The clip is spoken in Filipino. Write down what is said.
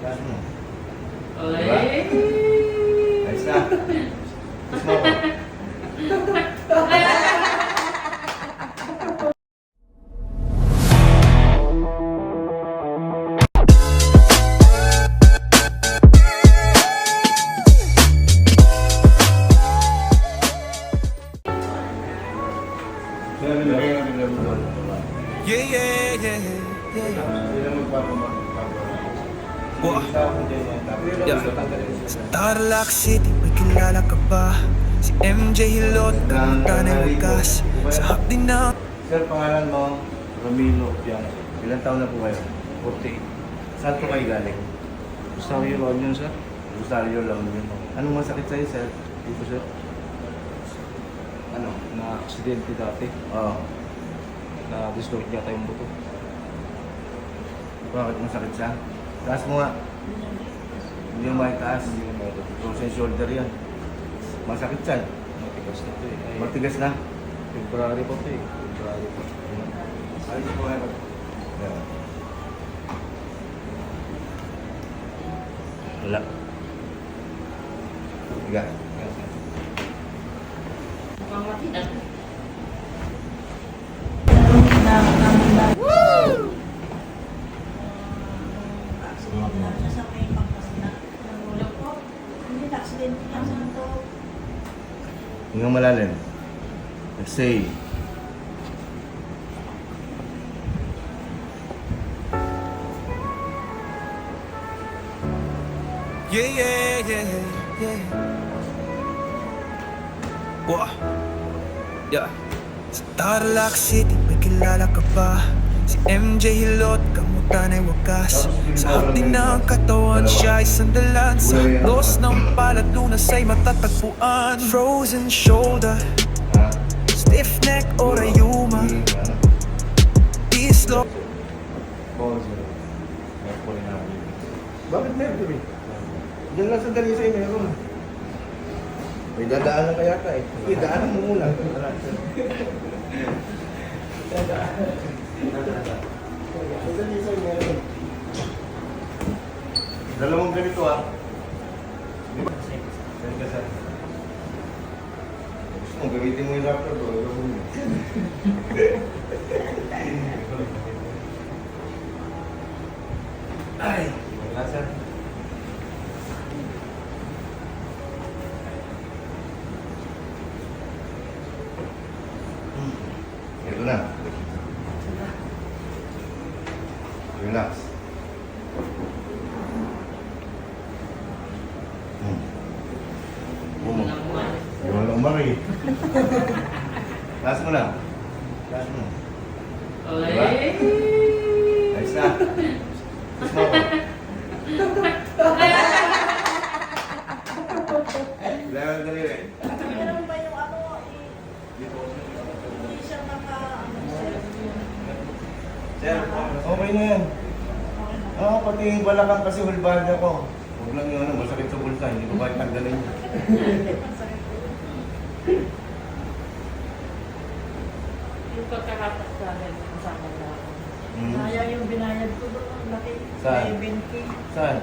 Taas mo. Oy. Diba? Ayos na. Kiss mo ako. Yeah, yeah, yeah, yeah. Wow. Yeah. Starlock City, may kilala ka ba? Si MJ Hilot, kamutan ay wagas. Sa hapdi na. Sir, pangalan mo? Romilo Piano. Ilan taon na po kayo? 48. Saan po kayo galing? Rosario La Union, sir. Rosario lang yun. Anong masakit sa'yo, sir? Dito, sir? Ano? Na-aksidente dati. Oo. Na-dislocate yata yung buto. Bakit masakit siya? Taas mo nga. Hindi mo maitaas. Hindi ko maito. Frozen shoulder yan. Masakit siya. Matigas na ito eh. Ay, Matigas na. February pa ito eh. February pa. Ayos po kayo. Yan. Wala. Higa. Mamatigas. Nasa may pagkasna. Nahulog po. Hindi, accident niya sa ito. Hingang malalim. Exhale. Yeah, yeah, yeah, yeah. Wow. Yeah. Starlock City, may kilala ka ba? Si MJ Hilot, kamutan ay wagas. Sa hapdi ng katawan, siya ay sandalan. Sa los ng palad, lunas ay matatagpuan. Frozen shoulder, Ha? stiff neck o rayuma. Dislocate. Bakit meron eh? Diyan lang sa Dalisay meron. May dadaanan ka yata eh. Sige, daanan mo muna. Sa Dalisay meron. Dalawang ganito ah. Di ba? Saan ka sa? Gusto mo, gamitin mo yung laptop o gawin mo. Ay! Wala sir. Ito na. Relax. Bumo. Yung walang mari. Taas mo lang. Taas mo. Oy. Diba? Ayos na. Kiss mo ako. Kailangan dali rin. Meron ba yung ano, hindi siya Sir, okay na yan. Oo, pati yung balakang kasi hulbada ko. Huwag lang yung ano, masakit sa bulsa. Hindi ko bakit tanggalin yun. Yung pagkakapas sa akin, kasama na ako. Hmm. Sayang yung binayad ko doon. Laki. Saan? May 20. Saan?